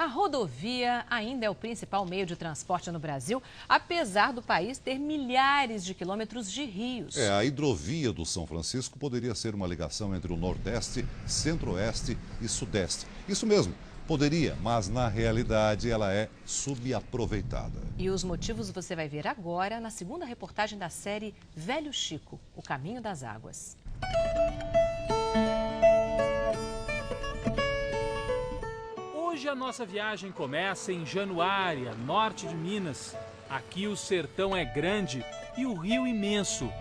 A rodovia ainda é o principal meio de transporte no Brasil, apesar do país ter milhares de quilômetros de rios. A hidrovia do São Francisco poderia ser uma ligação entre o Nordeste, Centro-Oeste e Sudeste. Isso mesmo, poderia, mas na realidade ela é subaproveitada. E os motivos você vai ver agora na segunda reportagem da série Velho Chico, O Caminho das Águas. Hoje a nossa viagem começa em Januária, norte de Minas. Aqui o sertão é grande e o rio imenso.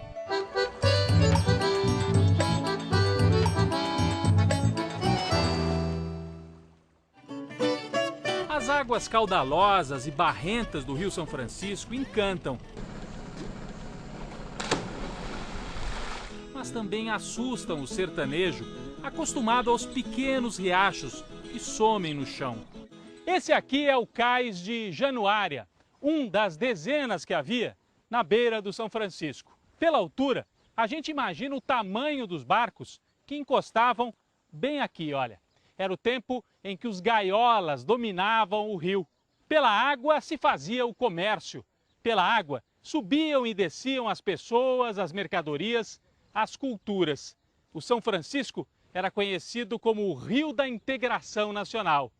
As águas caudalosas e barrentas do Rio São Francisco encantam. Mas também assustam o sertanejo, acostumado aos pequenos riachos que somem no chão. Esse aqui é o cais de Januária, um das dezenas que havia na beira do São Francisco. Pela altura, a gente imagina o tamanho dos barcos que encostavam bem aqui, olha. Era o tempo em que os gaiolas dominavam o rio. Pela água se fazia o comércio. Pela água subiam e desciam as pessoas, as mercadorias, as culturas. O São Francisco era conhecido como o Rio da Integração Nacional.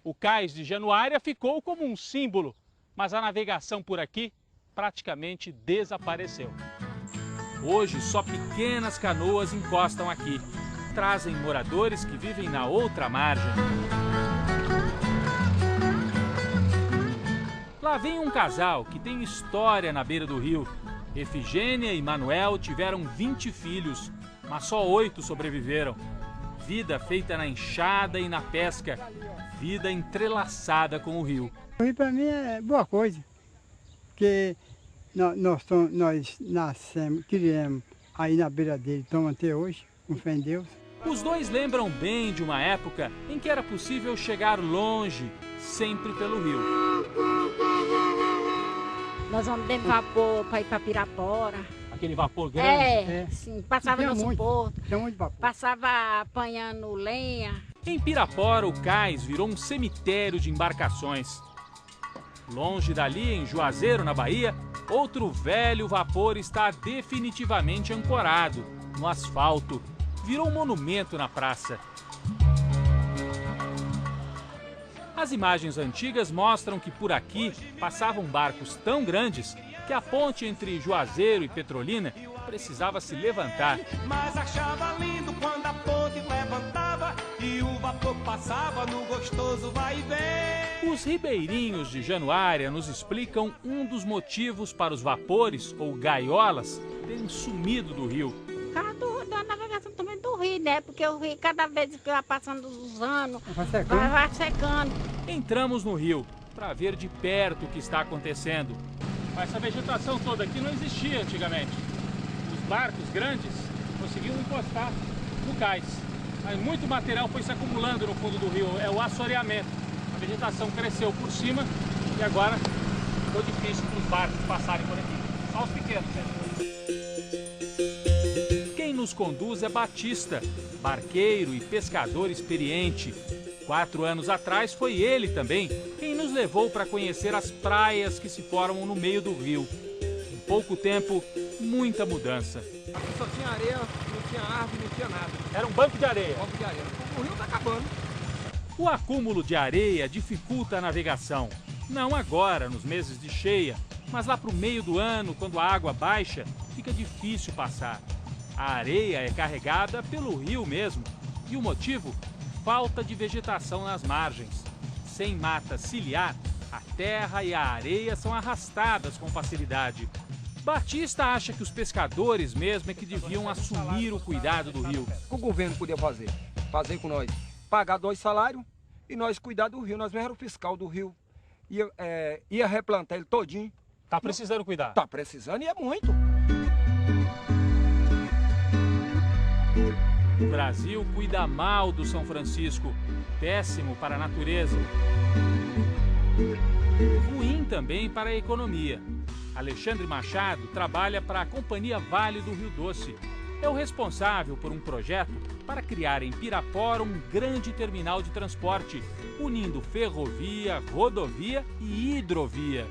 O cais de Januária ficou como um símbolo, mas a navegação por aqui praticamente desapareceu. Hoje, só pequenas canoas encostam aqui. Trazem moradores que vivem na outra margem. Lá vem um casal que tem história na beira do rio. Efigênia e Manuel tiveram 20 filhos, mas só 8 sobreviveram. Vida feita na enxada e na pesca, vida entrelaçada com o rio. O rio para mim é boa coisa, porque nós nascemos, criamos aí na beira dele, estamos até hoje, com fé em Deus. Os dois lembram bem de uma época em que era possível chegar longe, sempre pelo rio. Nós vamos de vapor para ir para Pirapora. Aquele vapor grande? Sim, passava no suporto, muito vapor. passava apanhando lenha. Em Pirapora, o cais virou um cemitério de embarcações. Longe dali, em Juazeiro, na Bahia, outro velho vapor está definitivamente ancorado no asfalto. Virou um monumento na praça. As imagens antigas mostram que por aqui passavam barcos tão grandes que a ponte entre Juazeiro e Petrolina precisava se levantar. Mas achava lindo quando a ponte levantava e o vapor passava no gostoso vai e vem. Os ribeirinhos de Januária nos explicam um dos motivos para os vapores ou gaiolas terem sumido do rio. Da navegação também do rio, né? Porque o rio, cada vez que vai passando os anos, Vai vai secando. Entramos no rio para ver de perto o que está acontecendo. Essa vegetação toda aqui não existia antigamente. Os barcos grandes conseguiam encostar no cais. Mas muito material foi se acumulando no fundo do rio, é o assoreamento. A vegetação cresceu por cima e agora ficou difícil para os barcos passarem por aqui. Só os pequenos, né? Quem nos conduz é Batista, barqueiro e pescador experiente. 4 anos atrás foi ele também quem nos levou para conhecer as praias que se formam no meio do rio. Em pouco tempo, muita mudança. Aqui só tinha areia, não tinha árvore, não tinha nada. Era um banco de areia. Banco de areia. O rio está acabando. O acúmulo de areia dificulta a navegação. Não agora, nos meses de cheia, mas lá para o meio do ano, quando a água baixa, fica difícil passar. A areia é carregada pelo rio mesmo. E o motivo? Falta de vegetação nas margens. Sem mata ciliar, a terra e a areia são arrastadas com facilidade. Batista acha que os pescadores mesmo é que deviam assumir o cuidado do rio. O governo podia fazer com nós. Pagar 2 salários e nós cuidar do rio. Nós mesmo era o fiscal do rio. Ia replantar ele todinho. Tá precisando cuidar? Tá precisando e é muito. O Brasil cuida mal do São Francisco, péssimo para a natureza. Ruim também para a economia. Alexandre Machado trabalha para a Companhia Vale do Rio Doce. É o responsável por um projeto para criar em Pirapora um grande terminal de transporte, unindo ferrovia, rodovia e hidrovia.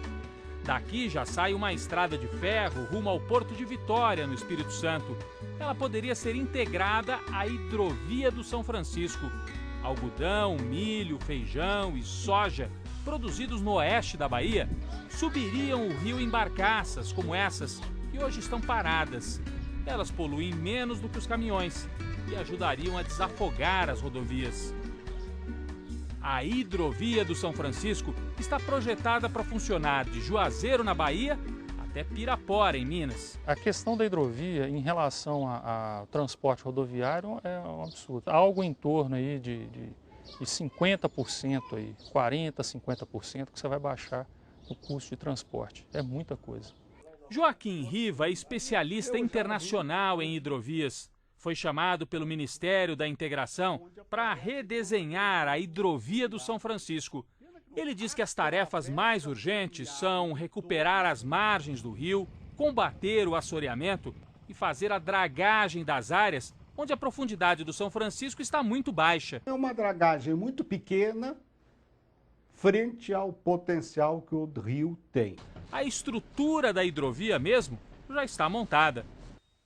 Daqui já sai uma estrada de ferro rumo ao Porto de Vitória, no Espírito Santo. Ela poderia ser integrada à hidrovia do São Francisco. Algodão, milho, feijão e soja, produzidos no oeste da Bahia, subiriam o rio em barcaças como essas, que hoje estão paradas. Elas poluem menos do que os caminhões e ajudariam a desafogar as rodovias. A hidrovia do São Francisco está projetada para funcionar de Juazeiro, na Bahia, até Pirapora, em Minas. A questão da hidrovia em relação ao transporte rodoviário é um absurdo. Algo em torno aí de 50%, aí, 40%, 50% que você vai baixar o custo de transporte. É muita coisa. Joaquim Riva é especialista internacional em hidrovias. Foi chamado pelo Ministério da Integração para redesenhar a hidrovia do São Francisco. Ele diz que as tarefas mais urgentes são recuperar as margens do rio, combater o assoreamento e fazer a dragagem das áreas onde a profundidade do São Francisco está muito baixa. É uma dragagem muito pequena frente ao potencial que o rio tem. A estrutura da hidrovia mesmo já está montada.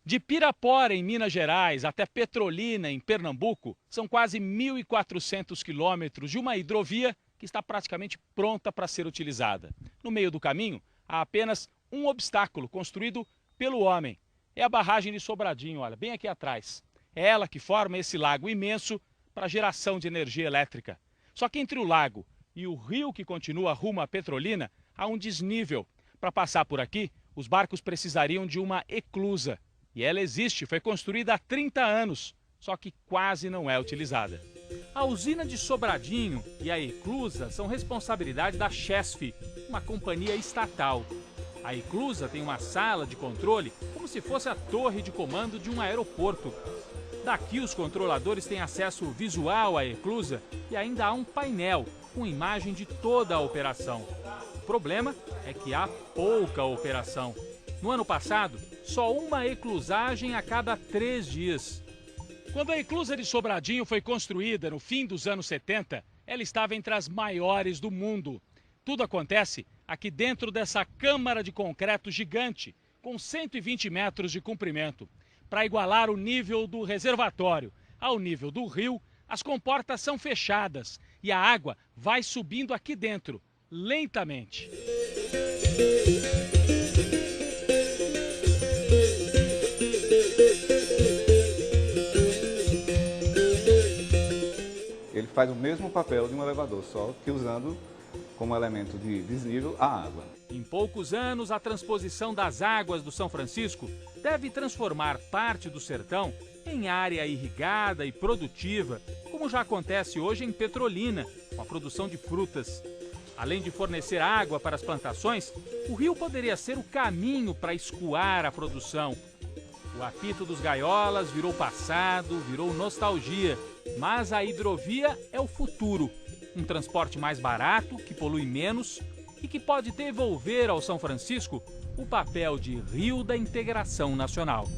De Pirapora, em Minas Gerais, até Petrolina, em Pernambuco, são quase 1.400 quilômetros de uma hidrovia que está praticamente pronta para ser utilizada. No meio do caminho, há apenas um obstáculo construído pelo homem. É a barragem de Sobradinho, olha, bem aqui atrás. É ela que forma esse lago imenso para geração de energia elétrica. Só que entre o lago e o rio que continua rumo à Petrolina, há um desnível. Para passar por aqui, os barcos precisariam de uma eclusa. E ela existe, foi construída há 30 anos, só que quase não é utilizada. A usina de Sobradinho e a eclusa são responsabilidade da Chesf, uma companhia estatal. A eclusa tem uma sala de controle como se fosse a torre de comando de um aeroporto. Daqui os controladores têm acesso visual à eclusa e ainda há um painel com imagem de toda a operação. O problema é que há pouca operação. No ano passado, só uma eclusagem a cada 3 dias. Quando a eclusa de Sobradinho foi construída no fim dos anos 70, ela estava entre as maiores do mundo. Tudo acontece aqui dentro dessa câmara de concreto gigante, com 120 metros de comprimento. Para igualar o nível do reservatório ao nível do rio, as comportas são fechadas e a água vai subindo aqui dentro, lentamente. Ele faz o mesmo papel de um elevador, só que usando como elemento de desnível a água. Em poucos anos, a transposição das águas do São Francisco deve transformar parte do sertão em área irrigada e produtiva, como já acontece hoje em Petrolina, com a produção de frutas. Além de fornecer água para as plantações, o rio poderia ser o caminho para escoar a produção. O apito dos gaiolas virou passado, virou nostalgia, mas a hidrovia é o futuro. Um transporte mais barato, que polui menos e que pode devolver ao São Francisco o papel de rio da integração nacional.